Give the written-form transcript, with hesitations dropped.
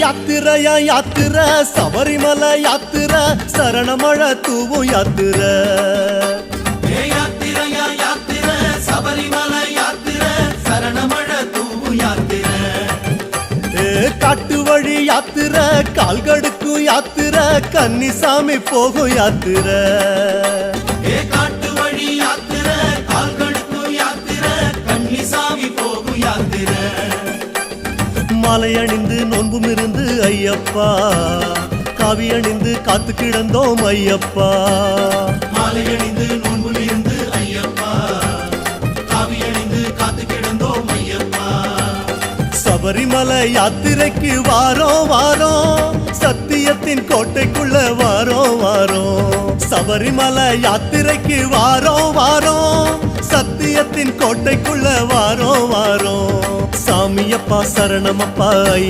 யாத்திரையா யாத்திரை சபரிமலை யாத்திரை சரணமழை தூவும் யாத்திரை யாத்திரையா யாத்திரை சபரிமலை யாத்திரை சரணமழை தூவும் யாத்திரை காட்டு வழி யாத்திரை கால்கடுக்கும் யாத்திரை கன்னிசாமி போகும் யாத்திரை காட்டு வழி யாத்திரை கால்கடுக்கும் யாத்திரை கன்னிசாமி போகும் யாத்திரை மாலை அணிந்து நோன்பும் இருந்து ஐயப்பா காவி அணிந்து காத்து கிடந்தோம் ஐயப்பா மாலை அணிந்து நோன்பும் இருந்து ஐயப்பா காவி அணிந்து காத்து கிடந்தோம் ஐயப்பா சபரிமலை யாத்திரைக்கு வாரோம் வாரோம் சத்தியத்தின் கோட்டைக்குள்ள வாரோம் வாரோம் சபரிமலை யாத்திரைக்கு வாரோம் வாரோம் சத்தியத்தின் கோட்டைக்குள்ள வாரோம் வாரோம் சாமியப்பா சரணமப்பா